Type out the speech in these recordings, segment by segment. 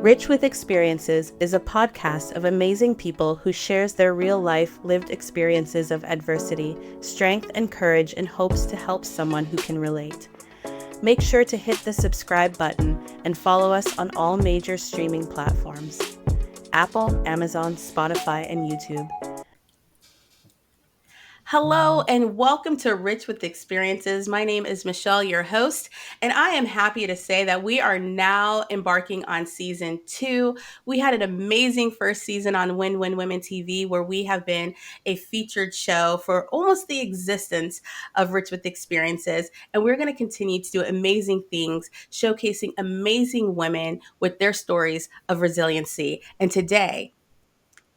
Rich with Experiences is a podcast of amazing people who shares their real-life lived experiences of adversity, strength, and courage in hopes to help someone who can relate. Make sure to hit the subscribe button and follow us on all major streaming platforms: Apple, Amazon, Spotify, and YouTube. Hello and welcome to Rich with Experiences. My name is Michelle, your host, and I am happy to say that we are now embarking on season 2. We had an amazing first season on Win Win Women TV, where we have been a featured show for almost the existence of Rich with Experiences. And we're going to continue to do amazing things, showcasing amazing women with their stories of resiliency. And today,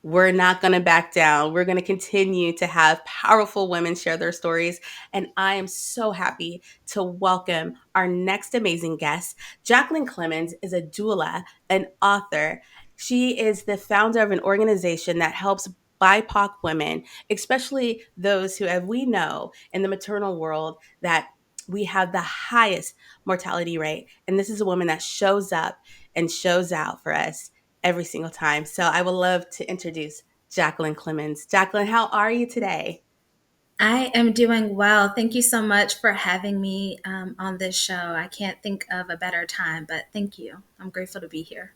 we're not going to back down. We're going to continue to have powerful women share their stories. And I am so happy to welcome our next amazing guest. Jacqueline Clemmons is a doula, an author. She is the founder of an organization that helps Bipoc women, especially those who, as we know, in the maternal world, that we have the highest mortality rate. And this is a woman that shows up and shows out for us every single time. So I would love to introduce Jacqueline Clemmons. Jacqueline, how are you today? I am doing well. Thank you so much for having me on this show. I can't think of a better time, but thank you. I'm grateful to be here.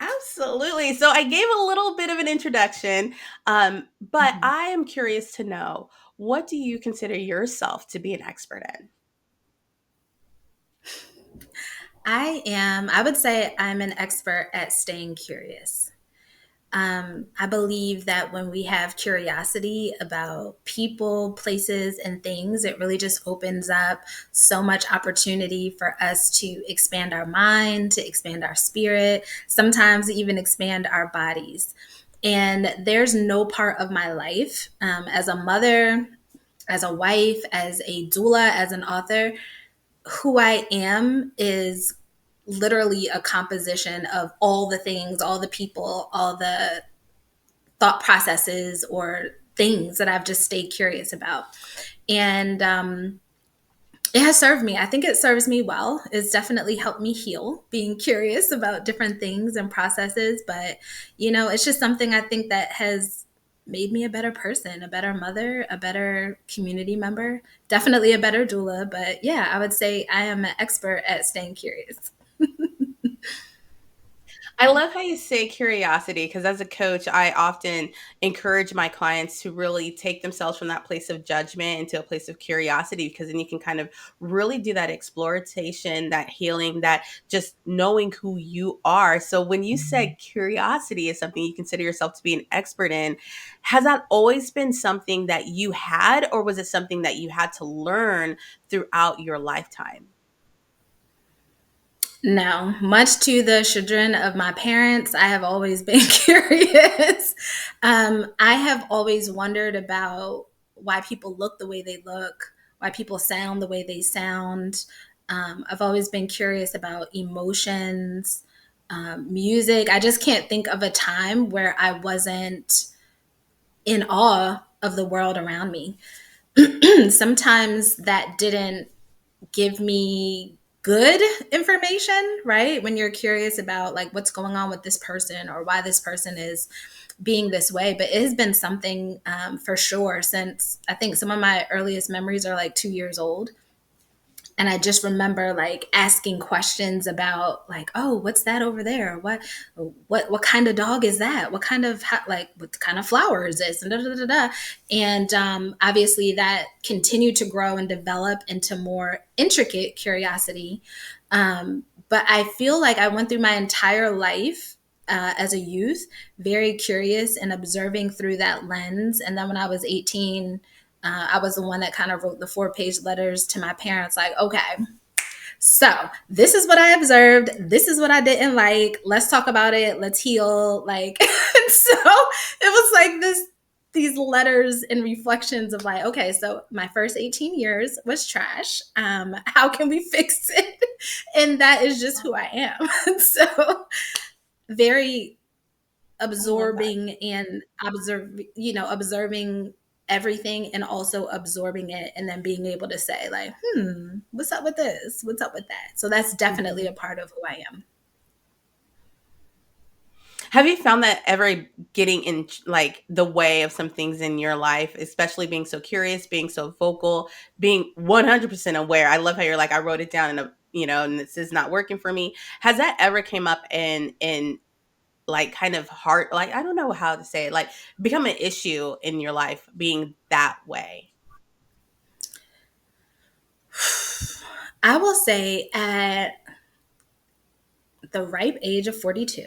Absolutely. So I gave a little bit of an introduction, but I am curious to know, what do you consider yourself to be an expert in? I would say I'm an expert at staying curious. I believe that when we have curiosity about people, places, and things, it really just opens up so much opportunity for us to expand our mind, to expand our spirit, sometimes even expand our bodies. And there's no part of my life as a mother, as a wife, as a doula, as an author, who I am is literally a composition of all the things, all the people, all the thought processes or things that I've just stayed curious about. And it has served me. I think it serves me well. It's definitely helped me heal, being curious about different things and processes. But, it's just something I think that has made me a better person, a better mother, a better community member, definitely a better doula. But yeah, I would say I am an expert at staying curious. I love how you say curiosity, because as a coach, I often encourage my clients to really take themselves from that place of judgment into a place of curiosity, because then you can kind of really do that exploration, that healing, that just knowing who you are. So when you said curiosity is something you consider yourself to be an expert in, has that always been something that you had, or was it something that you had to learn throughout your lifetime? No, much to the chagrin of my parents, I have always been curious. I have always wondered about why people look the way they look, why people sound the way they sound. I've always been curious about emotions, music. I just can't think of a time where I wasn't in awe of the world around me. Sometimes that didn't give me good information, right? When you're curious about like what's going on with this person or why this person is being this way. But it has been something for sure since I think some of my earliest memories are like 2 years old. And I just remember like asking questions about like, oh, what's that over there? What kind of dog is that? What kind of what kind of flower is this? And da, da, da, da. And obviously that continued to grow and develop into more intricate curiosity. But I feel like I went through my entire life as a youth, very curious and observing through that lens. And then when I was 18, I was the one that kind of wrote the 4-page letters to my parents, like, okay, so this is what I observed. This is what I didn't like. Let's talk about it. Let's heal. Like, and so it was like these letters and reflections of like, okay, so my first 18 years was trash. How can we fix it? And that is just who I am. So very absorbing and observing everything and also absorbing it and then being able to say like, what's up with this? What's up with that? So that's definitely a part of who I am. Have you found that ever getting in like the way of some things in your life, especially being so curious, being so vocal, being 100% aware? I love how you're like, I wrote it down and and this is not working for me. Has that ever came up in like kind of hard, like I don't know how to say it, like become an issue in your life being that way? I will say at the ripe age of 42,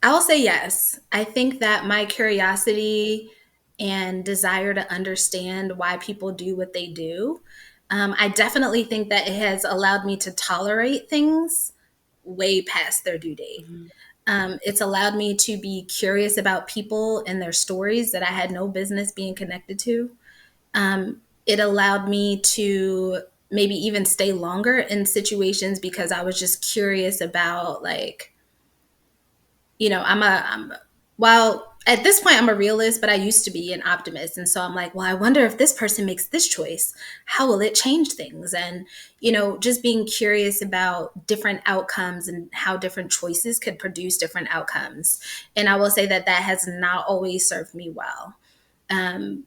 I'll say yes. I think that my curiosity and desire to understand why people do what they do, I definitely think that it has allowed me to tolerate things way past their due date. Mhm. It's allowed me to be curious about people and their stories that I had no business being connected to. It allowed me to maybe even stay longer in situations because I was just curious about, like, I'm while at this point I'm a realist, but I used to be an optimist. And so I'm like, well, I wonder if this person makes this choice, how will it change things? And, just being curious about different outcomes and how different choices could produce different outcomes. And I will say that that has not always served me well. Um,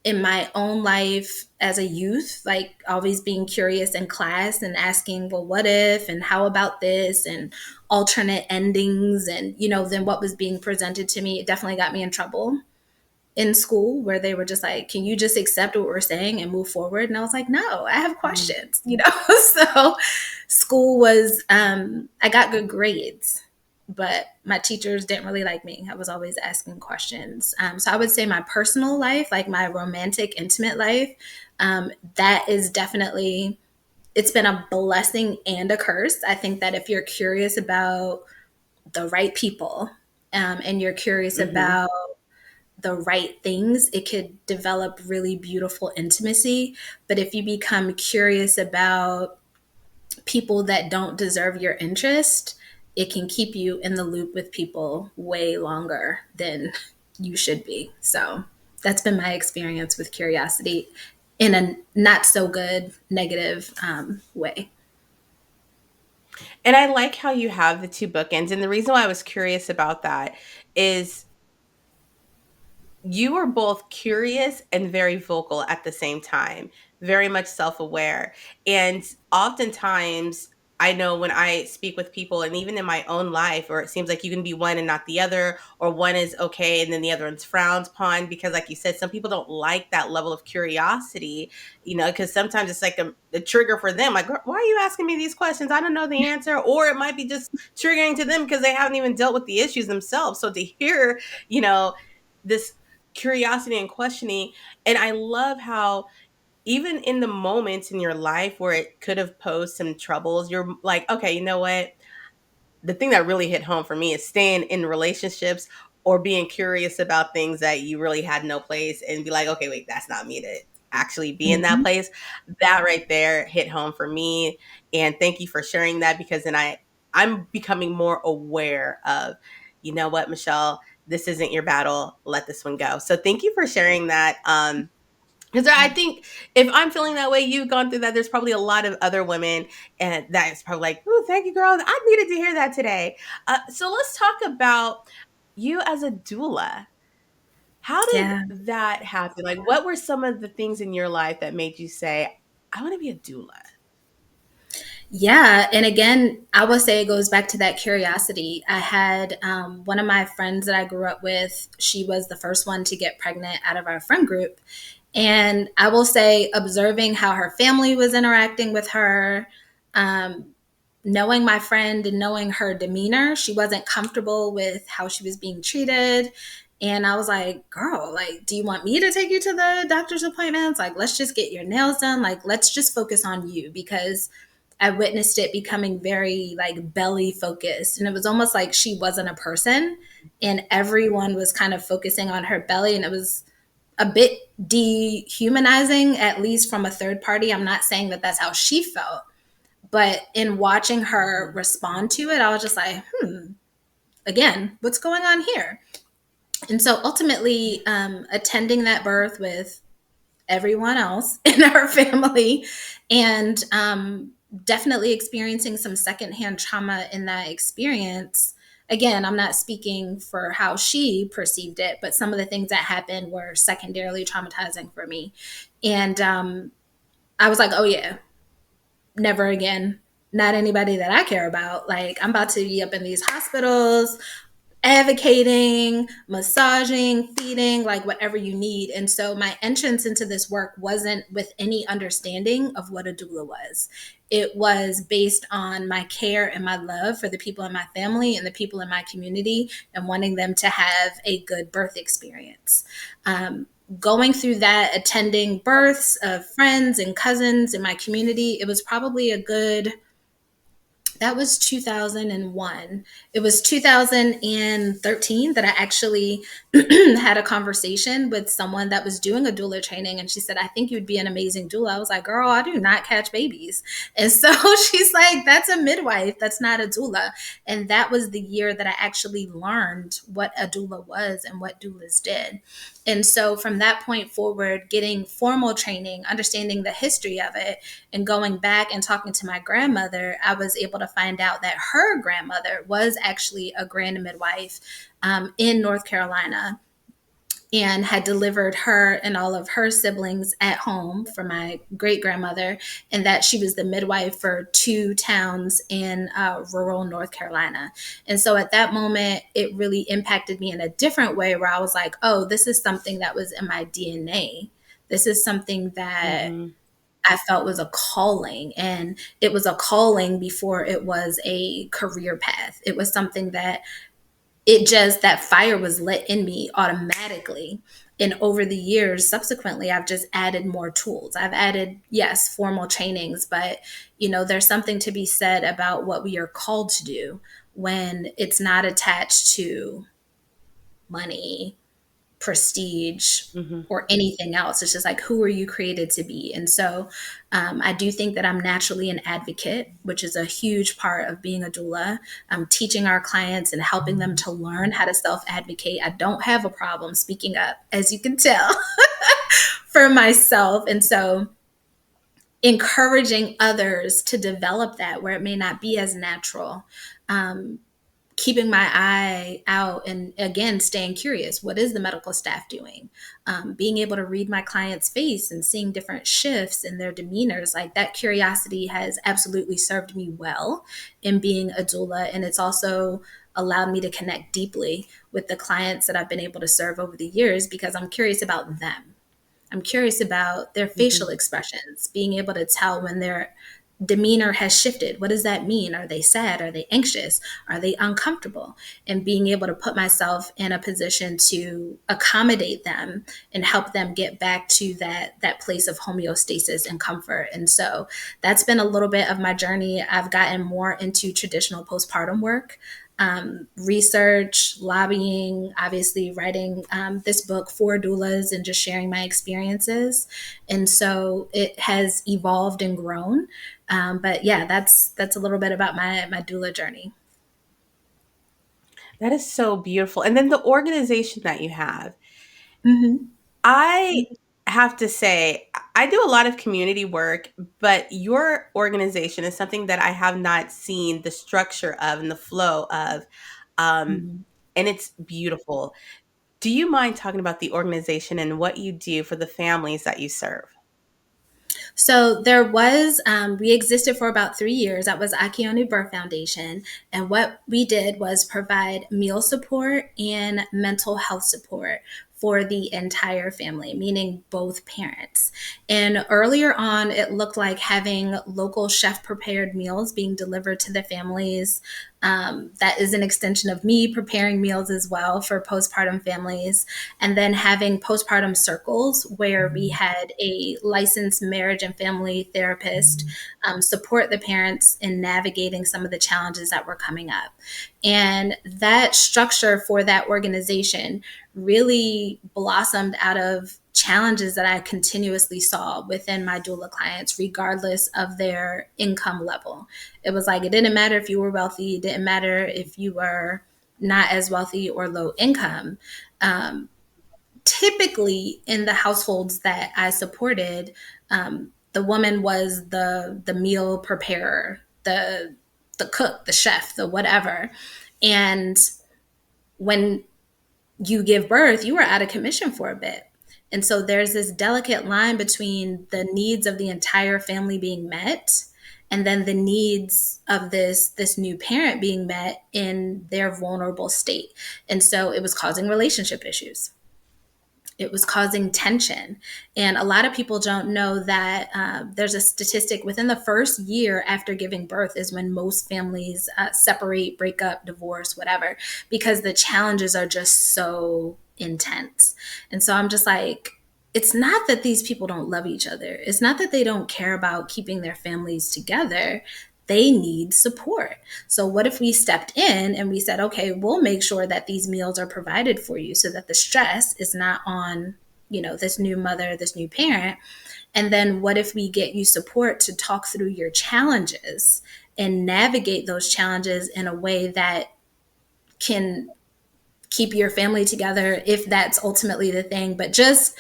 in my own life as a youth, like always being curious in class and asking, well, what if, and how about this, and alternate endings, and, then what was being presented to me, it definitely got me in trouble in school where they were just like, can you just accept what we're saying and move forward? And I was like, no, I have Mhm. questions. So school was, I got good grades, but my teachers didn't really like me. I was always asking questions. So I would say my personal life, like my romantic, intimate life, that is definitely, it's been a blessing and a curse. I think that if you're curious about the right people, and you're curious Mhm. about the right things, it could develop really beautiful intimacy. But if you become curious about people that don't deserve your interest, it can keep you in the loop with people way longer than you should be. So that's been my experience with curiosity in a not so good, negative way. And I like how you have the two bookends. And the reason why I was curious about that is you were both curious and very vocal at the same time, very much self aware. And oftentimes, I know when I speak with people, and even in my own life, or it seems like you can be one and not the other, or one is okay and then the other one's frowned upon, because, like you said, some people don't like that level of curiosity, because sometimes it's like a trigger for them. Like, why are you asking me these questions? I don't know the answer. Or it might be just triggering to them because they haven't even dealt with the issues themselves. So to hear, you know, this curiosity and questioning. And I love how even in the moments in your life where it could have posed some troubles, you're like, okay, you know what? The thing that really hit home for me is staying in relationships or being curious about things that you really had no place and be like, okay, wait, that's not me to actually be in that Mhm. place. That right there hit home for me. And thank you for sharing that, because then I'm becoming more aware of, you know what, Michelle, this isn't your battle. Let this one go. So thank you for sharing that. Because I think if I'm feeling that way, you've gone through that. There's probably a lot of other women, and that is probably like, "Oh, thank you, girl. I needed to hear that today." So let's talk about you as a doula. How did Yeah. that happen? Like, what were some of the things in your life that made you say, "I want to be a doula"? Yeah. And again, I would say it goes back to that curiosity. I had one of my friends that I grew up with, she was the first one to get pregnant out of our friend group. And I will say, observing how her family was interacting with her, um, knowing my friend and knowing her demeanor, she wasn't comfortable with how she was being treated. And I was like, girl, like, do you want me to take you to the doctor's appointments? Like, let's just get your nails done. Like, let's just focus on you, because I witnessed it becoming very like belly focused. And it was almost like she wasn't a person and everyone was kind of focusing on her belly. And it was a bit dehumanizing, at least from a third party. I'm not saying that that's how she felt, but in watching her Mhm. respond to it, I was just like, again, what's going on here? And so ultimately, attending that birth with everyone else in our family, and definitely experiencing some secondhand trauma in that experience. Again, I'm not speaking for how she perceived it, but some of the things that happened were secondarily traumatizing for me. And I was like, oh yeah, never again. Not anybody that I care about. Like, I'm about to be up in these hospitals advocating, massaging, feeding, like whatever you need. And so my entrance into this work wasn't with any understanding of what a doula was. It was based on my care and my love for the people in my family and the people in my community and wanting them to have a good birth experience. Going through that, attending births of friends and cousins in my community, it was probably a good, that was 2001. It was 2013 that I actually had a conversation with someone that was doing a doula training. And she said, I think you'd be an amazing doula. I was like, girl, I do not catch babies. And so she's like, that's a midwife. That's not a doula. And that was the year that I actually learned what a doula was and what doulas did. And so from that point forward, getting formal training, understanding the history of it, and going back and talking to my grandmother, I was able to find out that her grandmother was actually a grand midwife in North Carolina and had delivered her and all of her siblings at home for my great grandmother, and that she was the midwife for 2 towns in rural North Carolina. And so at that moment, it really impacted me in a different way where I was like, oh, this is something that was in my DNA. This is something that Mm-hmm. I felt was a calling, and it was a calling before it was a career path. It was something that it just, that fire was lit in me automatically. And over the years, subsequently, I've just added more tools. I've added, yes, formal trainings, but there's something to be said about what we are called to do when it's not attached to money, prestige, Mm-hmm. or anything else. It's just like, who are you created to be? And so I do think that I'm naturally an advocate, which is a huge part of being a doula. Teaching our clients and helping them to learn how to self advocate. I don't have a problem speaking up, as you can tell, for myself. And so encouraging others to develop that where it may not be as natural. Keeping my eye out and again staying curious, what is the medical staff doing, being able to read my client's face and seeing different shifts in their demeanors, like that curiosity has absolutely served me well in being a doula. And it's also allowed me to connect deeply with the clients that I've been able to serve over the years because I'm curious about them. I'm curious about their Mm-hmm. facial expressions, being able to tell when their demeanor has shifted. What does that mean? Are they sad? Are they anxious? Are they uncomfortable? And being able to put myself in a position to accommodate them and help them get back to that place of homeostasis and comfort. And so that's been a little bit of my journey. I've gotten more into traditional postpartum work. Research, lobbying, obviously writing this book for doulas and just sharing my experiences. And so it has evolved and grown. But yeah, that's a little bit about my doula journey. That is so beautiful. And then the organization that you have, Mm-hmm. I have to say, I do a lot of community work, but your organization is something that I have not seen the structure of and the flow of. Um, Mm-hmm. and it's beautiful. Do you mind talking about the organization and what you do for the families that you serve? So there was, we existed for about 3 years. That was Akionu Burr Foundation. And what we did was provide meal support and mental health support for the entire family, meaning both parents. And earlier on, it looked like having local chef prepared meals being delivered to the families. That is an extension of me preparing meals as well for postpartum families. And then having postpartum circles where we had a licensed marriage and family therapist support the parents in navigating some of the challenges that were coming up. And that structure for that organization really blossomed out of challenges that I continuously saw within my doula clients, regardless of their income level. It was like, it didn't matter if you were wealthy, it didn't matter if you were not as wealthy or low income. Typically, in the households that I supported, The woman was the meal preparer, the cook, the chef, the whatever. And when you give birth, you are out of commission for a bit. And so there's this delicate line between the needs of the entire family being met and then the needs of this new parent being met in their vulnerable state. And so it was causing relationship issues. It was causing tension. And a lot of people don't know that there's a statistic within the first year after giving birth is when most families separate, break up, divorce, whatever, because the challenges are just so intense. And so I'm just like, it's not that these people don't love each other. It's not that they don't care about keeping their families together. They need support. So, what if we stepped in and we said, okay, we'll make sure that these meals are provided for you so that the stress is not on, this new mother, this new parent. And then what if we get you support to talk through your challenges and navigate those challenges in a way that can keep your family together if that's ultimately the thing, but just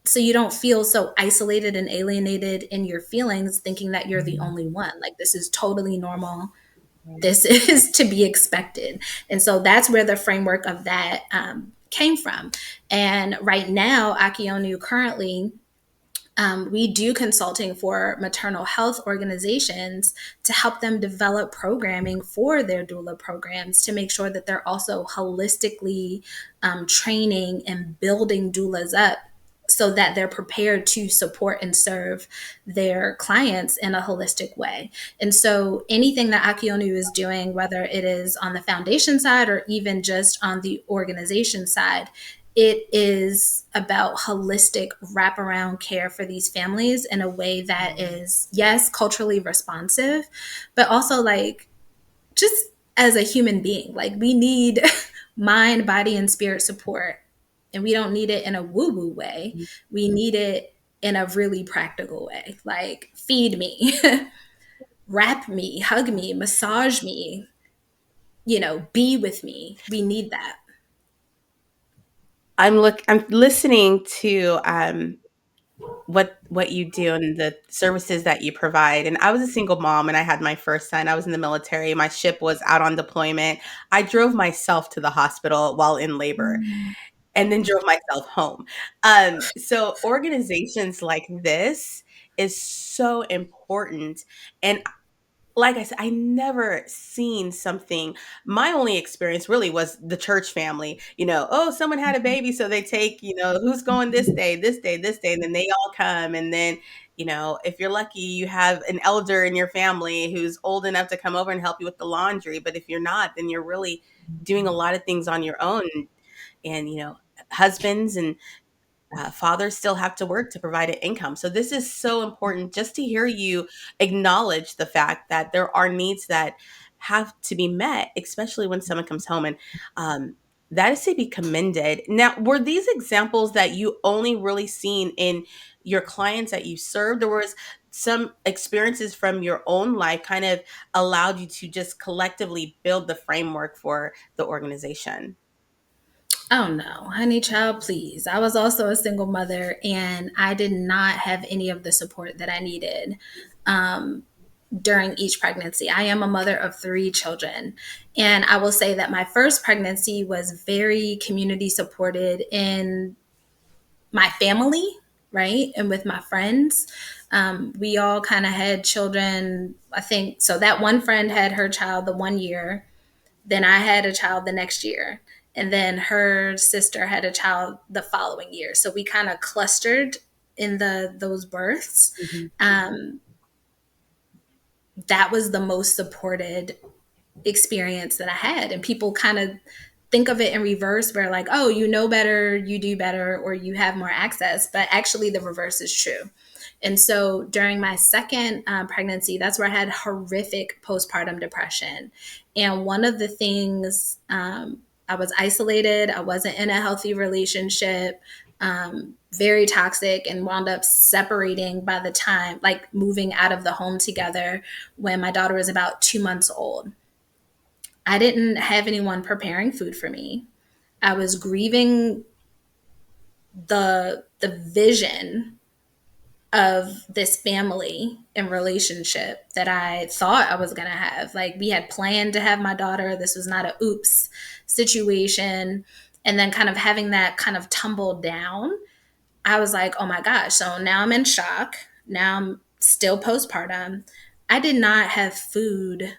so you don't feel so isolated and alienated in your feelings, thinking that you're the only one. Like, this is totally normal. This is to be expected. And so that's where the framework of that came from. And right now, Akionu currently, we do consulting for maternal health organizations to help them develop programming for their doula programs to make sure that they're also holistically training and building doulas up so that they're prepared to support and serve their clients in a holistic way. And so anything that Akionu is doing, whether it is on the foundation side or even just on the organization side, it is about holistic wraparound care for these families in a way that is, yes, culturally responsive, but also like just as a human being, like we need mind, body, and spirit support. And we don't need it in a woo woo way. We need it in a really practical way. Like, feed me, wrap me, hug me, massage me, be with me. We need that. I'm listening to what you do and the services that you provide. And I was a single mom and I had my first son. I was in the military. My ship was out on deployment. I drove myself to the hospital while in labor and then drove myself home. So organizations like this is so important. And like I said, I never seen something. My only experience really was the church family. Oh, someone had a baby, so they take, who's going this day, this day, this day, and then they all come. And then, if you're lucky, you have an elder in your family who's old enough to come over and help you with the laundry. But if you're not, then you're really doing a lot of things on your own. And, husbands and fathers still have to work to provide an income. So this is so important just to hear you acknowledge the fact that there are needs that have to be met, especially when someone comes home. And that is to be commended. Now, were these examples that you only really seen in your clients that you served, or was some experiences from your own life kind of allowed you to just collectively build the framework for the organization? Oh no, honey child, please. I was also a single mother and I did not have any of the support that I needed um, during each pregnancy. I am a mother of 3 children. And I will say that my first pregnancy was very community supported in my family, right? And with my friends. We all kind of had children, I think. So that one friend had her child the 1 year, then I had a child the next year. And then her sister had a child the following year. So we kind of clustered in those births. Mhm. Um, that was the most supported experience that I had. And people kind of think of it in reverse where like, oh, you know better, you do better, or you have more access. But actually the reverse is true. And so during my second pregnancy, that's where I had horrific postpartum depression. And one of the things, I was isolated, I wasn't in a healthy relationship, very toxic, and wound up separating by the time, like moving out of the home together when my daughter was about 2 months old. I didn't have anyone preparing food for me. I was grieving the vision of this family and relationship that I thought I was going to have. Like, we had planned to have my daughter. This was not a oops situation. And then kind of having that kind of tumble down, I was like, oh my gosh. So now I'm in shock. Now I'm still postpartum. I did not have food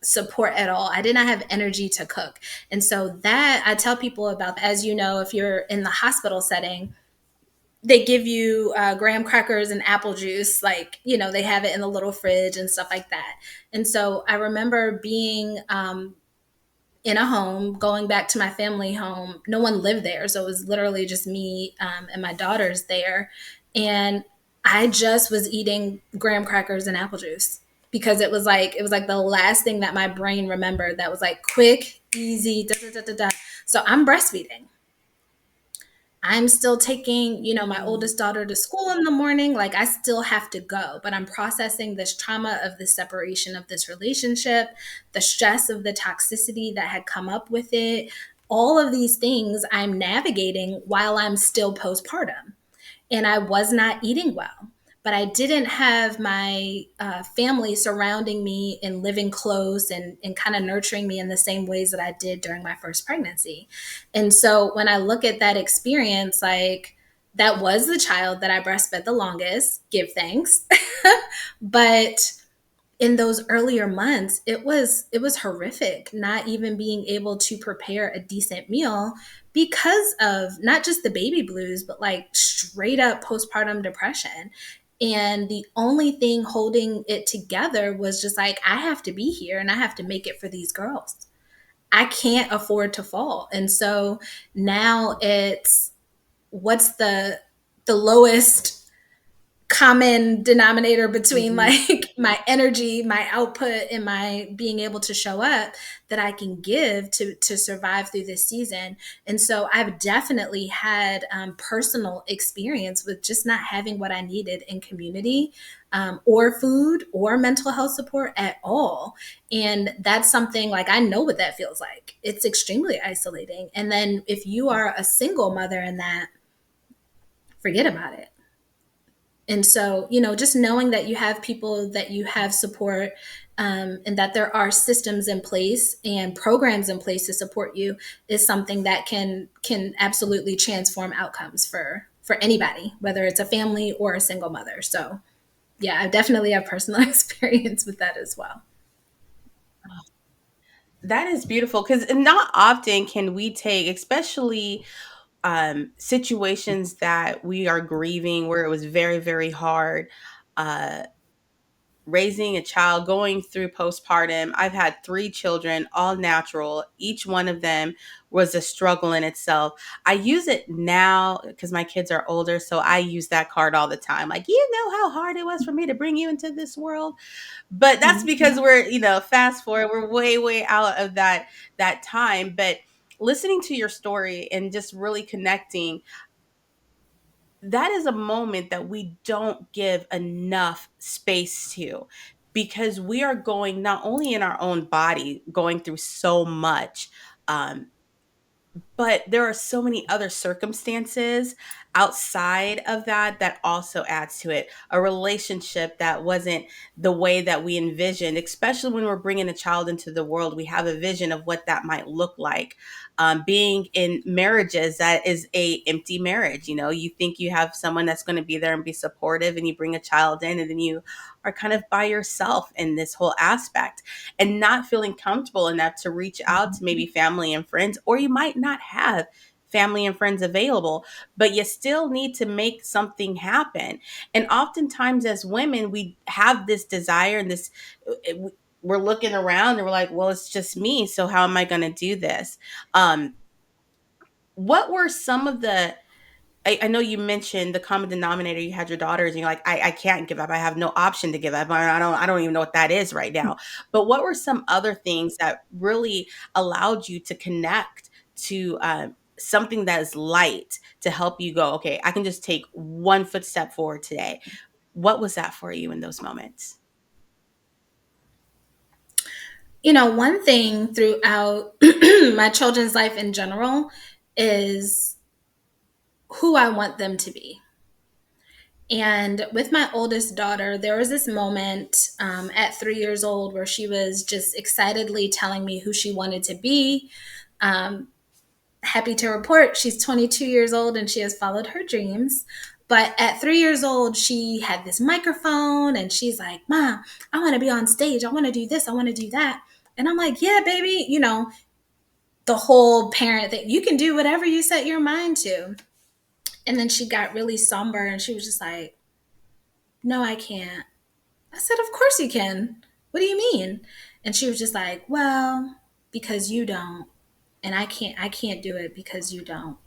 support at all. I did not have energy to cook. And so that I tell people about, as you know, if you're in the hospital setting, they give you graham crackers and apple juice, like, you know, they have it in the little fridge and stuff like that. And so I remember being in a home, going back to my family home. No one lived there, so it was literally just me and my daughters there. And I just was eating graham crackers and apple juice because it was like the last thing that my brain remembered that was like quick, easy, da, da, da, da, da. So I'm breastfeeding. I'm still taking, you know, my Mm. oldest daughter to school in the morning. Like, I still have to go, but I'm processing this trauma of the separation of this relationship, the stress of the toxicity that had come up with it. All of these things I'm navigating while I'm still postpartum, and I was not eating well. But I didn't have my family surrounding me and living close and kind of nurturing me in the same ways that I did during my first pregnancy. And so when I look at that experience, like, that was the child that I breastfed the longest, give thanks. But in those earlier months, it was horrific not even being able to prepare a decent meal because of not just the baby blues, but like straight up postpartum depression. And the only thing holding it together was just like, I have to be here and I have to make it for these girls. I can't afford to fall. And so now it's, what's the lowest common denominator between Mhm. like my energy, my output, and my being able to show up that I can give to survive through this season. And so I've definitely had personal experience with just not having what I needed in community, or food or mental health support at all. And that's something, like, I know what that feels like. It's extremely isolating. And then if you are a single mother in that, forget about it. And so, you know, just knowing that you have people, that you have support, and that there are systems in place and programs in place to support you, is something that can absolutely transform outcomes for anybody, whether it's a family or a single mother. So yeah, I definitely have personal experience with that as well. That is beautiful because not often can we take, especially situations that we are grieving, where it was very, very hard. Uh, Raising a child, going through postpartum. I've had three children, all natural. Each one of them was a struggle in itself. I use it now because my kids are older, so I use that card all the time. Like, you know how hard it was for me to bring you into this world? But that's because Mhm. we're, fast forward, we're way, way out of that time. But listening to your story and just really connecting, that is a moment that we don't give enough space to, because we are going not only in our own body, going through so much, um, but there are so many other circumstances outside of that that also adds to it. A relationship that wasn't the way that we envisioned, especially when we're bringing a child into the world. We have a vision of what that might look like. Being in marriages that is a empty marriage. You think you have someone that's going to be there and be supportive, and you bring a child in, and then you are kind of by yourself in this whole aspect, and not feeling comfortable enough to reach out to maybe family and friends, or you might not have family and friends available, but you still need to make something happen. And oftentimes, as women, we have this desire and this, we're looking around and we're like, well, it's just me. So how am I going to do this? Um, what were some of the I know you mentioned the common denominator. You had your daughters, and you're like, I can't give up. I have no option to give up. I don't even know what that is right now. But what were some other things that really allowed you to connect to something that is light to help you go, okay, I can just take one footstep forward today? What was that for you in those moments? You know, one thing throughout my children's life in general is who I want them to be. And with my oldest daughter, there was this moment at 3 years old where she was just excitedly telling me who she wanted to be. Um, Happy to report she's 22 years old and she has followed her dreams. But at 3 years old, she had this microphone and she's like, Mom, I want to be on stage. I want to do this. I want to do that. And I'm like, yeah, baby, the whole parent thing, you can do whatever you set your mind to. And then she got really somber and she was just like, no, I can't. I said, of course you can. What do you mean? And she was just like, well, because you don't. And I can't do it because you don't.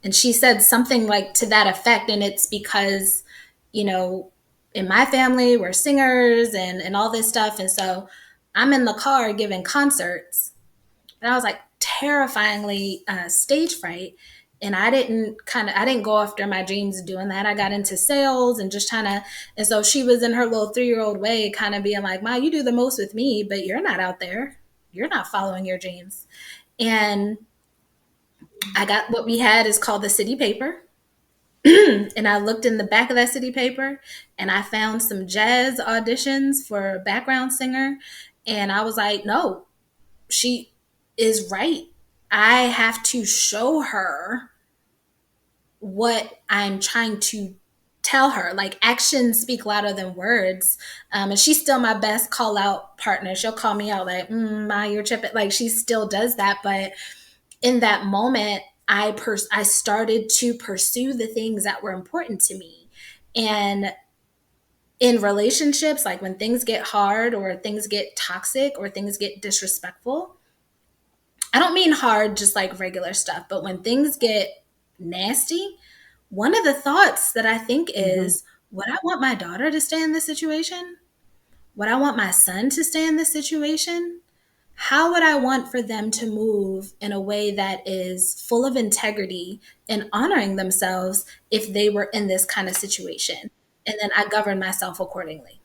And she said something like to that effect. And it's because, you know, in my family, we're singers and all this stuff. And so I'm in the car giving concerts. And I was like terrifyingly stage fright. And I didn't go after my dreams doing that. I got into sales and just trying to, and so she was in her little 3 year old way, kind of being like, Ma, you do the most with me, but you're not out there. You're not following your dreams. And I got what we had is called the city paper. And I looked in the back of that city paper and I found some jazz auditions for a background singer. And I was like, no, she is right. I have to show her what I'm trying to tell her. Like actions speak louder than words. And she's still my best call out partner. She'll call me out like, Ma, you're tripping. Like she still does that. But in that moment, I started to pursue the things that were important to me. And in relationships, like when things get hard or things get toxic or things get disrespectful, I don't mean hard, just like regular stuff, but when things get nasty, one of the thoughts that I think Mm-hmm. is, would I want my daughter to stay in this situation? Would I want my son to stay in this situation? How would I want for them to move in a way that is full of integrity and honoring themselves if they were in this kind of situation? And then I govern myself accordingly.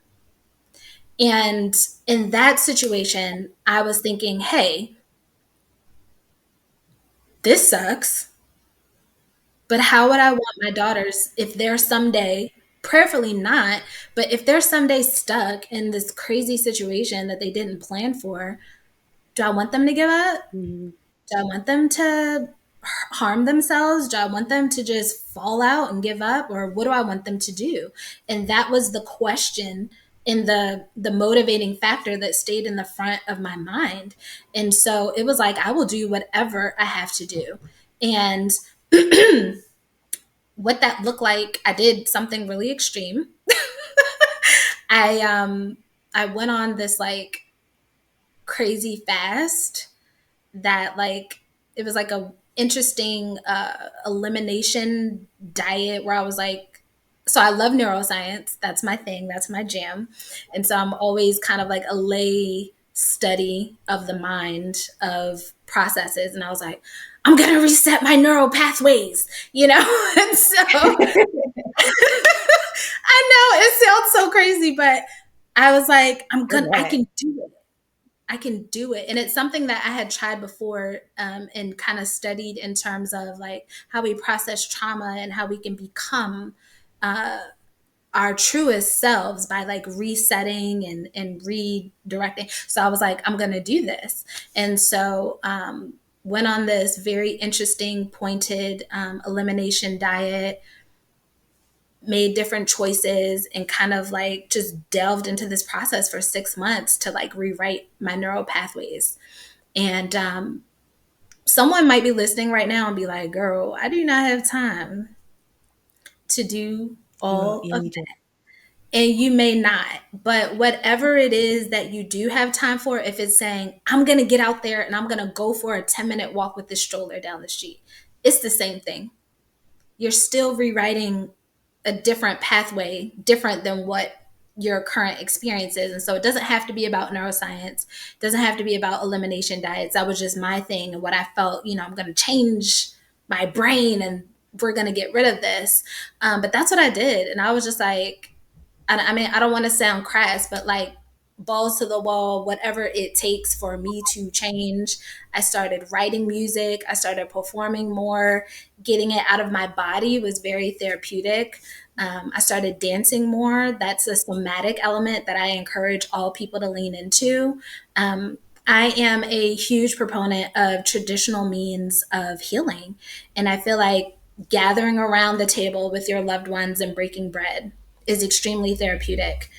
And in that situation, I was thinking, hey, this sucks. But how would I want my daughters if they're someday, prayerfully not, but if they're someday stuck in this crazy situation that they didn't plan for, do I want them to give up? Mm-hmm. Do I want them to harm themselves? Do I want them to just fall out and give up? Or what do I want them to do? And that was the question and the motivating factor that stayed in the front of my mind. And so it was like, I will do whatever I have to do. And what that looked like, I did something really extreme. I went on this like crazy fast that like it was like a interesting elimination diet where I was like, so I love neuroscience. That's my thing. That's my jam. And so I'm always kind of like a lay study of the mind of processes. And I was like, I'm gonna reset my neural pathways, you know? And so I know it sounds so crazy, but I was like, I Correct. can do it. I can do it. And it's something that I had tried before and kind of studied in terms of like how we process trauma and how we can become uh, our truest selves by like resetting and redirecting. So I was like, I'm going to do this. And so went on this very interesting, pointed elimination diet, made different choices and kind of like just delved into this process for 6 months to like rewrite my neural pathways. And someone might be listening right now and be like, girl, I do not have time to do all Yeah, of you that. do. And you may not, but whatever it is that you do have time for, if it's saying, I'm going to get out there and I'm going to go for a 10-minute walk with this stroller down the street, it's the same thing. You're still rewriting a different pathway, different than what your current experience is. And so it doesn't have to be about neuroscience, it doesn't have to be about elimination diets. That was just my thing and what I felt, I'm going to change my brain and we're going to get rid of this. But that's what I did. And I was just like, I mean, I don't want to sound crass, but like balls to the wall, whatever it takes for me to change. I started writing music. I started performing more. Getting it out of my body was very therapeutic. I started dancing more. That's a somatic element that I encourage all people to lean into. Um, I am a huge proponent of traditional means of healing. And I feel like gathering around the table with your loved ones and breaking bread is extremely therapeutic.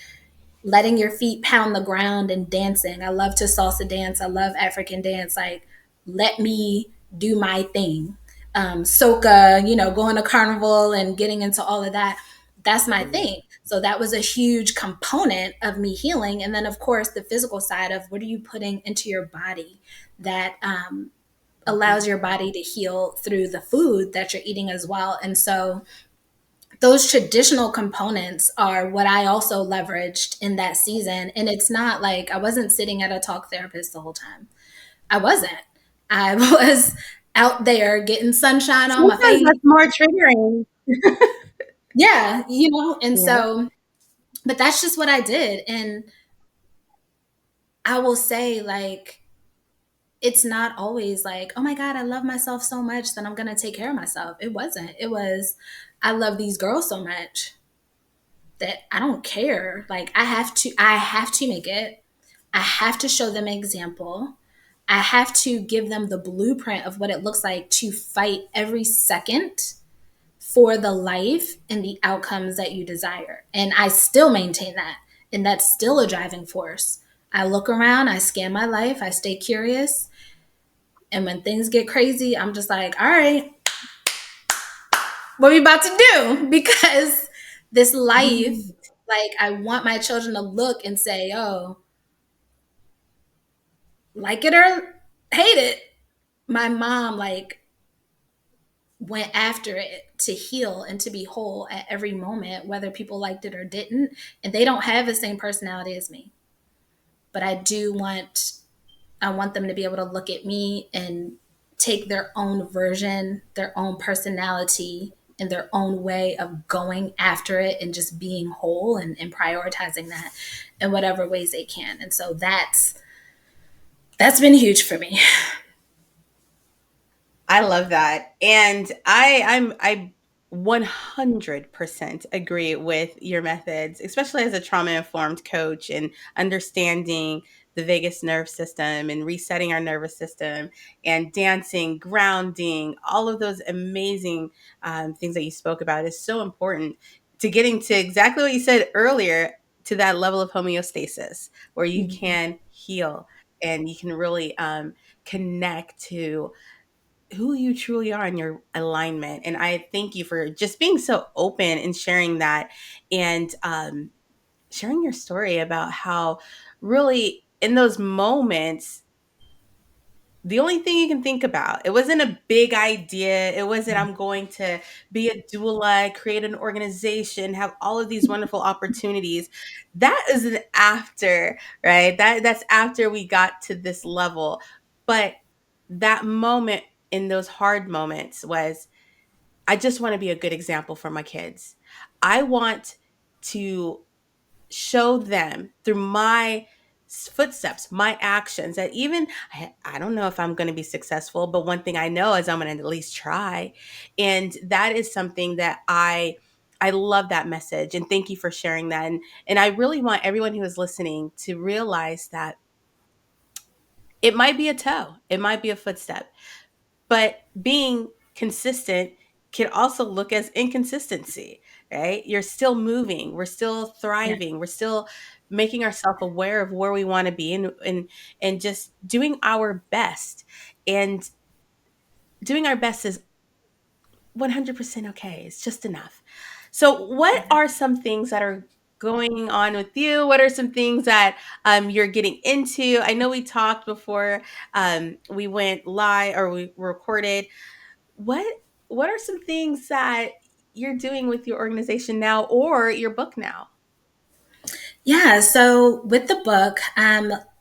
Letting your feet pound the ground and dancing. I love to salsa dance. I love African dance. Like, let me do my thing. Soca, going to carnival and getting into all of that. That's my thing. So that was a huge component of me healing. And then, of course, the physical side of what are you putting into your body that allows your body to heal through the food that you're eating as well. And so those traditional components are what I also leveraged in that season. And it's not like I wasn't sitting at a talk therapist the whole time. I wasn't. I was out there getting sunshine on my Sometimes face. that's more triggering. Yeah, and Yeah. so, but that's just what I did. And I will say, like, it's not always like, oh my God, I love myself so much that I'm going to take care of myself. It wasn't. It was, I love these girls so much that I don't care. Like, I have to make it. I have to show them an example. I have to give them the blueprint of what it looks like to fight every second for the life and the outcomes that you desire. And I still maintain that. And that's still a driving force. I look around, I scan my life, I stay curious. And when things get crazy, I'm just like, all right, what are we about to do? Because this life, Right. like, I want my children to look and say, oh, like it or hate it, my mom, like, went after it to heal and to be whole at every moment, whether people liked it or didn't. And they don't have the same personality as me. But I want them to be able to look at me and take their own version, their own personality, and their own way of going after it and just being whole and prioritizing that in whatever ways they can. And so that's been huge for me. I love that. And I 100% agree with your methods, especially as a trauma informed coach and understanding the vagus nerve system and resetting our nervous system and dancing, grounding, all of those amazing things that you spoke about is so important to getting to exactly what you said earlier, to that level of homeostasis where you Mhm. can heal and you can really connect to who you truly are in your alignment. And I thank you for just being so open and sharing that, and sharing your story about how really in those moments the only thing you can think about, it wasn't a big idea, it wasn't I'm going to be a doula, create an organization, have all of these wonderful opportunities. That is an after, right? That's after we got to this level. But that moment, in those hard moments, was I just want to be a good example for my kids. I want to show them through my footsteps, my actions, that even I don't know if I'm going to be successful, but one thing I know is I'm going to at least try. And that is something that I love that message, and thank you for sharing that. And I really want everyone who is listening to realize that it might be a toe, it might be a footstep, but being consistent can also look as inconsistency, right? You're still moving, we're still Yeah. thriving, we're still making ourselves aware of where we want to be, and just doing our best. And doing our best is 100% okay. It's just enough. So, what Yeah. are some things that are going on with you? What are some things that you're getting into? I know we talked before we went live or we recorded. What what are some things that you're doing with your organization now or your book now? Yeah, so with the book,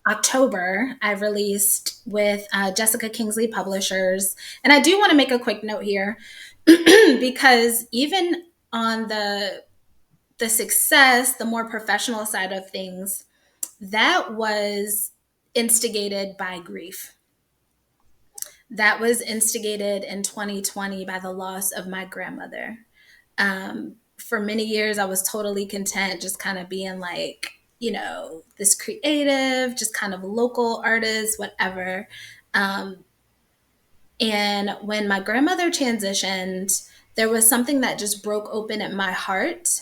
October, I released with Jessica Kingsley Publishers. And I do want to make a quick note here because even on the success, the more professional side of things, that was instigated by grief. That was instigated in 2020 by the loss of my grandmother. for many years, I was totally content just kind of being like, this creative, just kind of local artist, whatever. Um, and when my grandmother transitioned, there was something that just broke open at my heart.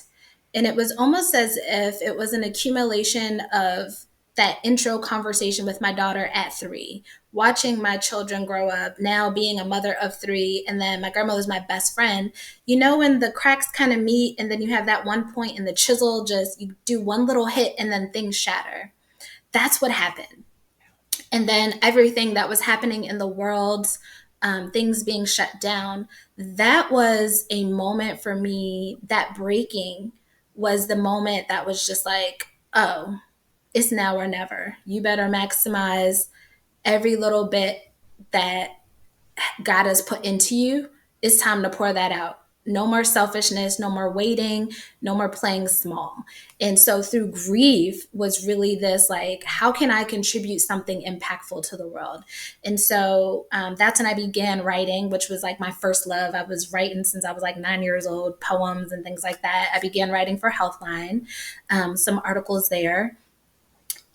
And it was almost as if it was an accumulation of that intro conversation with my daughter at 3, watching my children grow up, now being a mother of 3. And then my grandmother was my best friend. When the cracks kind of meet, and then you have that one point and the chisel just, you do one little hit and then things shatter. That's what happened. And then everything that was happening in the world, things being shut down, that was a moment for me. That breaking was the moment that was just like, oh, it's now or never. You better maximize every little bit that God has put into you. It's time to pour that out. No more selfishness, no more waiting, no more playing small. And so through grief was really this like, how can I contribute something impactful to the world? And so that's when I began writing, which was like my first love. I was writing since I was like 9 years old, poems and things like that. I began writing for Healthline, some articles there.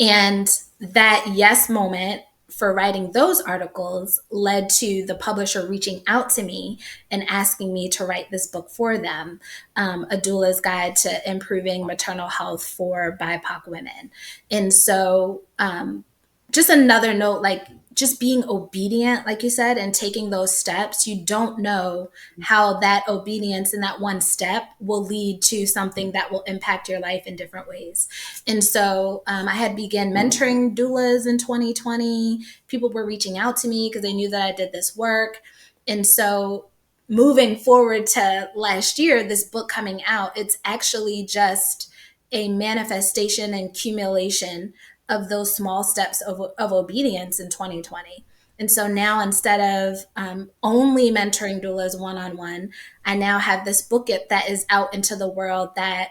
And that yes moment for writing those articles led to the publisher reaching out to me and asking me to write this book for them, a doula's guide to improving maternal health for BIPOC women. And so just another note, like just being obedient, like you said, and taking those steps, you don't know how that obedience and that one step will lead to something that will impact your life in different ways. And so I had begun mentoring doulas in 2020. People were reaching out to me because they knew that I did this work. And so moving forward to last year, this book coming out, it's actually just a manifestation and accumulation of those small steps of obedience in 2020. And so now instead of only mentoring doulas one-on-one, I now have this book that is out into the world that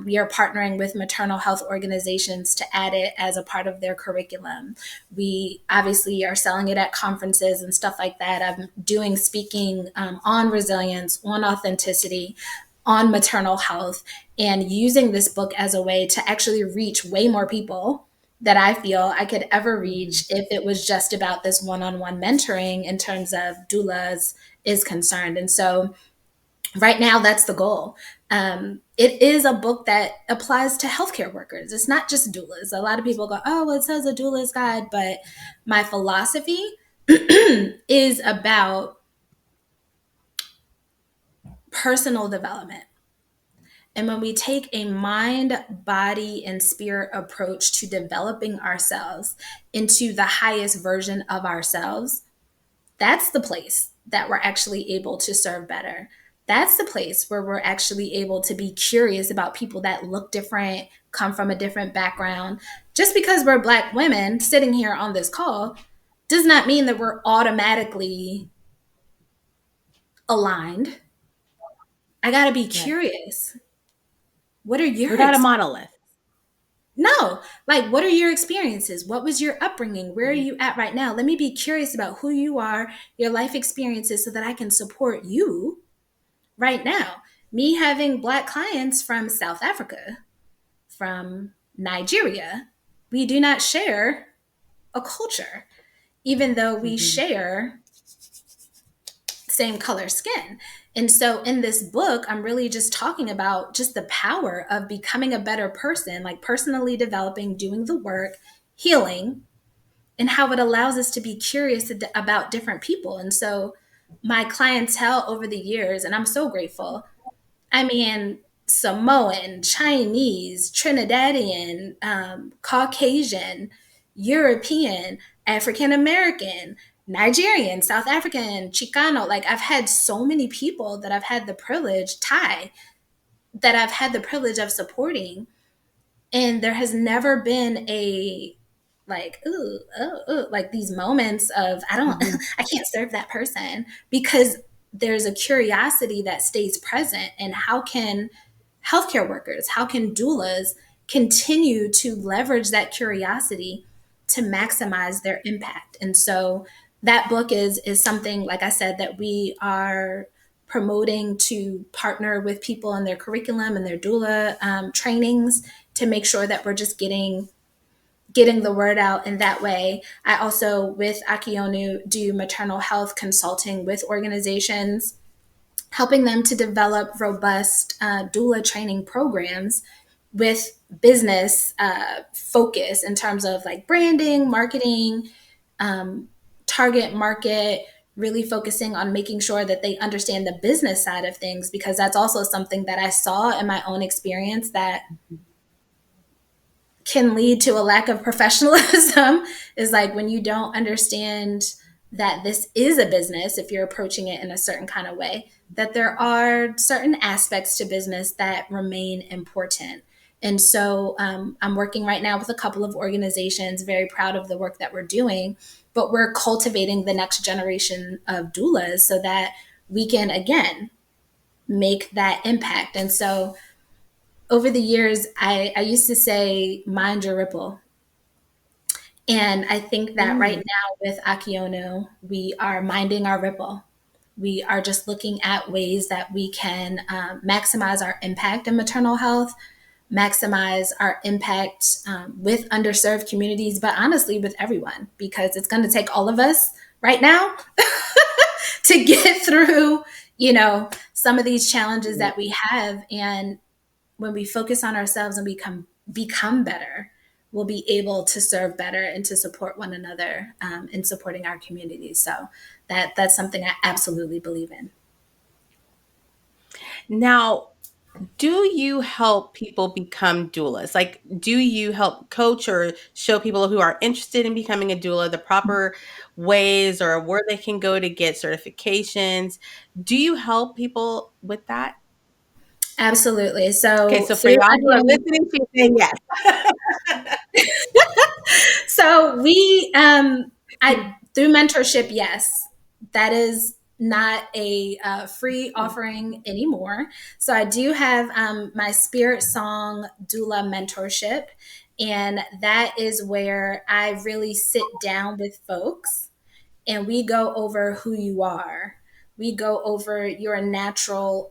we are partnering with maternal health organizations to add it as a part of their curriculum. We obviously are selling it at conferences and stuff like that. I'm doing speaking on resilience, on authenticity, on maternal health, and using this book as a way to actually reach way more people that I feel I could ever reach if it was just about this one-on-one mentoring in terms of doulas is concerned. And so right now, that's the goal. It is a book that applies to healthcare workers. It's not just doulas. A lot of people go, oh, well, it says a doula's guide, but my philosophy is about personal development. And when we take a mind, body, and spirit approach to developing ourselves into the highest version of ourselves, that's the place that we're actually able to serve better. That's the place where we're actually able to be curious about people that look different, come from a different background. Just because we're Black women sitting here on this call does not mean that we're automatically aligned. I got to be Right. curious. What are your We're not a experiences? monolith. No, like what are your experiences? What was your upbringing? Where are you at right now? Let me be curious about who you are, your life experiences, so that I can support you right now. Me having Black clients from South Africa, from Nigeria, we do not share a culture, even though we Mm-hmm. share same color skin. And so in this book, I'm really just talking about just the power of becoming a better person, like personally developing, doing the work, healing, and how it allows us to be curious about different people. And so my clientele over the years, and I'm so grateful. I mean, Samoan, Chinese, Trinidadian, Caucasian, European, African American, Nigerian, South African, Chicano. Like I've had so many people that I've had the privilege, Thai, that I've had the privilege of supporting. And there has never been a like, ooh, oh, ooh, like these moments of, I don't, Mm-hmm. I can't serve that person because there's a curiosity that stays present. And how can healthcare workers, how can doulas continue to leverage that curiosity to maximize their impact? And so that book is something, like I said, that we are promoting to partner with people in their curriculum and their doula trainings to make sure that we're just getting the word out in that way. I also, with Akionu, do maternal health consulting with organizations, helping them to develop robust doula training programs with business focus in terms of like branding, marketing, um, target market, really focusing on making sure that they understand the business side of things, because that's also something that I saw in my own experience that can lead to a lack of professionalism is like when you don't understand that this is a business, if you're approaching it in a certain kind of way, that there are certain aspects to business that remain important. And so I'm working right now with a couple of organizations, very proud of the work that we're doing, but we're cultivating the next generation of doulas so that we can, again, make that impact. And so over the years, I used to say, mind your ripple. And I think that right Mm. now with Akionu, we are minding our ripple. We are just looking at ways that we can maximize our impact in maternal health, maximize our impact with underserved communities, but honestly, with everyone, because it's going to take all of us right now to get through, some of these challenges that we have. And when we focus on ourselves and become better, we'll be able to serve better and to support one another in supporting our communities. So that's something I absolutely believe in. Now, do you help people become doulas? Like, do you help coach or show people who are interested in becoming a doula the proper ways or where they can go to get certifications? Do you help people with that? Absolutely. Okay, So so for through y'all who are Akionu, listening, she's saying yes. so we I through mentorship, yes, that is not a free offering anymore. So I do have my Spirit Song Doula mentorship, and that is where I really sit down with folks and we go over who you are. We go over your natural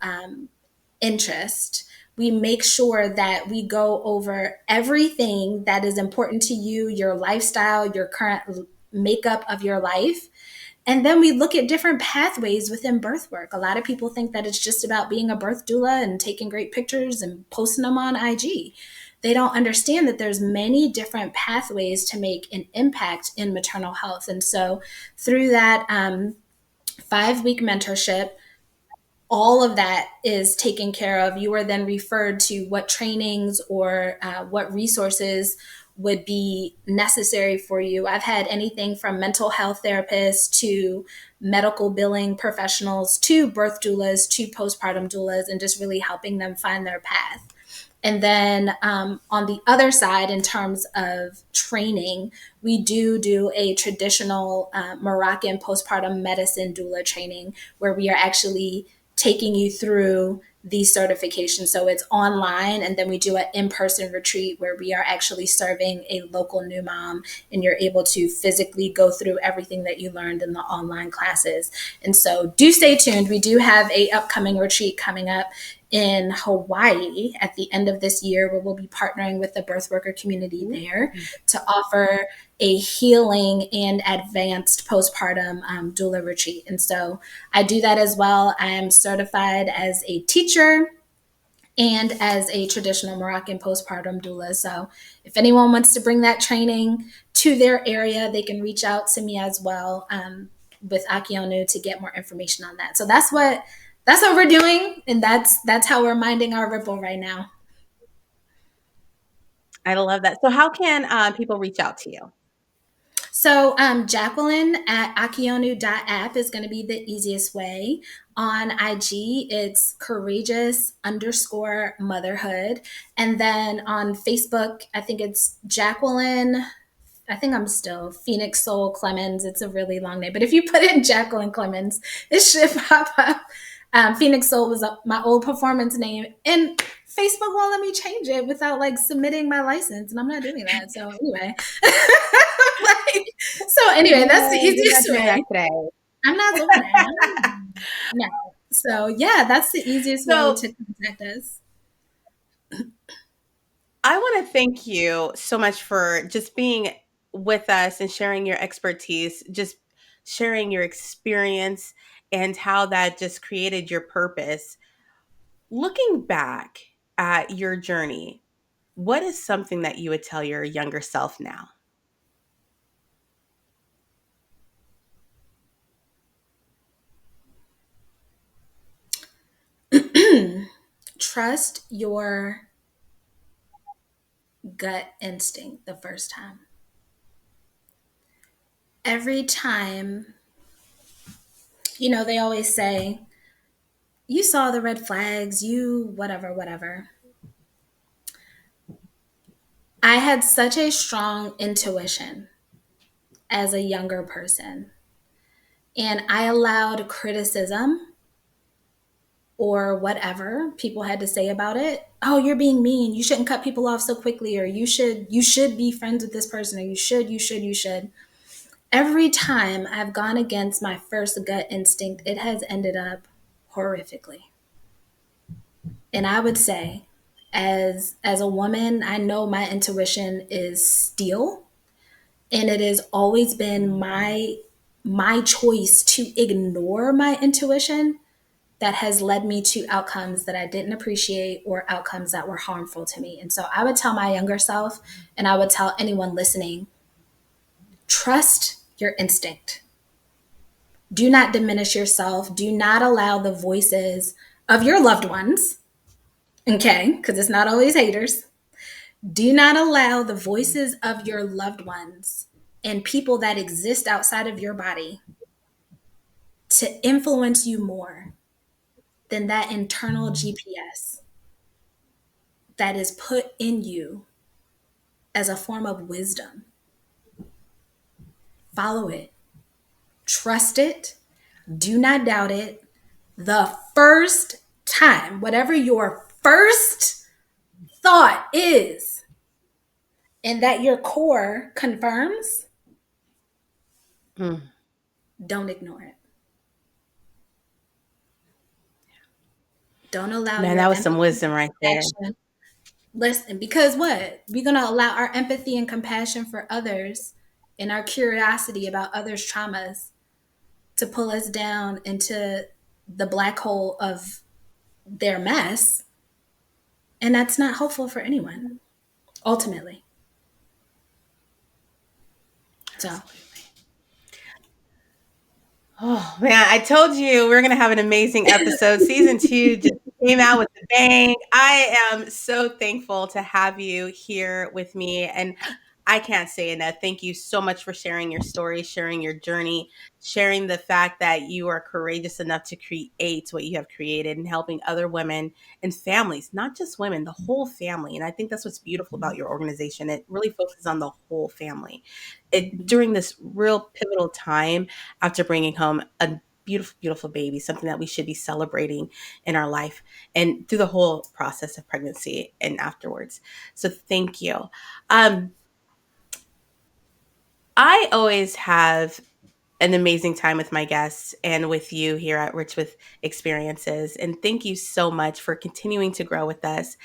interest. We make sure that we go over everything that is important to you, your lifestyle, your current makeup of your life. And then we look at different pathways within birth work. A lot of people think that it's just about being a birth doula and taking great pictures and posting them on IG. They don't understand that there's many different pathways to make an impact in maternal health. And so through that 5-week mentorship, all of that is taken care of. You are then referred to what trainings or what resources would be necessary for you. I've had anything from mental health therapists to medical billing professionals to birth doulas to postpartum doulas, and just really helping them find their path. And then on the other side, in terms of training, we do a traditional Moroccan postpartum medicine doula training where we are actually taking you through these certifications. So it's online, and then we do an in-person retreat where we are actually serving a local new mom, and you're able to physically go through everything that you learned in the online classes. And so do stay tuned. We do have a upcoming retreat coming up in Hawaii at the end of this year, where we'll be partnering with the birth worker community there to offer a healing and advanced postpartum doula retreat. And so I do that as well. I am certified as a teacher and as a traditional Moroccan postpartum doula. So if anyone wants to bring that training to their area, they can reach out to me as well with Akionu to get more information on that. So that's what we're doing, and that's how we're minding our ripple right now. I love that. So how can people reach out to you? So Jacqueline at akionu.app is going to be the easiest way. On IG, it's courageous_motherhood. And then on Facebook, I think it's Jacqueline. I think I'm still Phoenix Soul Clemmons. It's a really long name, but if you put in Jacqueline Clemmons, it should pop up. Phoenix Soul was my old performance name, and Facebook won't let me change it without like submitting my license, and I'm not doing that. So anyway, like, so anyway, that's the Yay, you're not easiest doing that way. today. I'm not doing that. No. So, yeah, that's the easiest way So to contact us. I want to thank you so much for just being with us and sharing your expertise, just sharing your experience and how that just created your purpose. Looking back at your journey, what is something that you would tell your younger self now? Trust your gut instinct the first time. Every time, they always say, you saw the red flags, you whatever, whatever. I had such a strong intuition as a younger person, and I allowed criticism or whatever people had to say about it. Oh, you're being mean. You shouldn't cut people off so quickly, or you should be friends with this person, or you should. Every time I've gone against my first gut instinct, it has ended up horrifically. And I would say, as a woman, I know my intuition is steel, and it has always been my choice to ignore my intuition that has led me to outcomes that I didn't appreciate or outcomes that were harmful to me. And so I would tell my younger self, and I would tell anyone listening, trust your instinct. Do not diminish yourself. Do not allow the voices of your loved ones, okay, because it's not always haters. Do not allow the voices of your loved ones and people that exist outside of your body to influence you more than that internal GPS that is put in you as a form of wisdom. Follow it, trust it, do not doubt it. The first time, whatever your first thought is, and that your core confirms, Mm. don't ignore it. Don't allow Man, your that was some empathy wisdom and right there. compassion. Listen, because what? We're going to allow our empathy and compassion for others and our curiosity about others' traumas to pull us down into the black hole of their mess. And that's not helpful for anyone, ultimately. So, Oh man, I told you we are gonna have an amazing episode. Season two just came out with a bang. I am so thankful to have you here with me, and I can't say enough. Thank you so much for sharing your story, sharing your journey, sharing the fact that you are courageous enough to create what you have created, and helping other women and families, not just women, the whole family. And I think that's what's beautiful about your organization. It really focuses on the whole family. It during this real pivotal time after bringing home a beautiful, beautiful baby, something that we should be celebrating in our life and through the whole process of pregnancy and afterwards. So thank you. Um, I always have an amazing time with my guests and with you here at Rich with Experiences. And thank you so much for continuing to grow with us.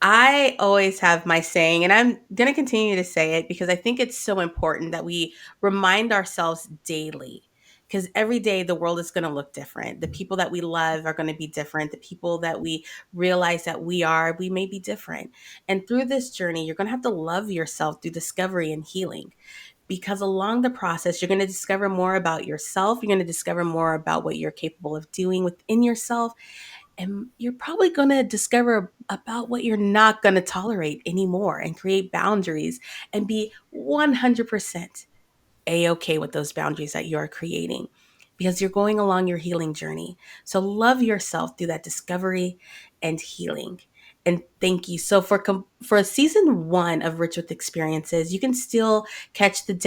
I always have my saying, and I'm going to continue to say it because I think it's so important that we remind ourselves daily. Because every day the world is going to look different. The people that we love are going to be different. The people that we realize that we may be different. And through this journey, you're going to have to love yourself through discovery and healing. Because along the process, you're going to discover more about yourself. You're going to discover more about what you're capable of doing within yourself, and you're probably going to discover about what you're not going to tolerate anymore and create boundaries and be 100% a-okay with those boundaries that you are creating because you're going along your healing journey. So love yourself through that discovery and healing. And thank you. So for season one of Rich with Experiences, you can still catch the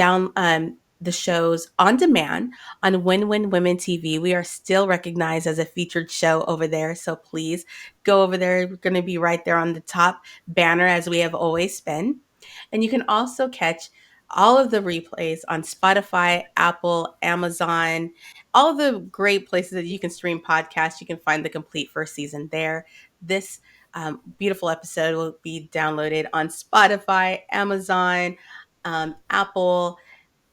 shows on demand on Win Win Women TV. We are still recognized as a featured show over there. So please go over there. We're going to be right there on the top banner as we have always been. And you can also catch all of the replays on Spotify, Apple, Amazon, all the great places that you can stream podcasts. You can find the complete first season there. This beautiful episode will be downloaded on Spotify, Amazon, Apple,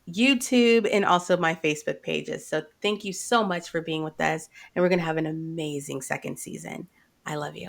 YouTube, and also my Facebook pages. So thank you so much for being with us. And we're going to have an amazing second season. I love you.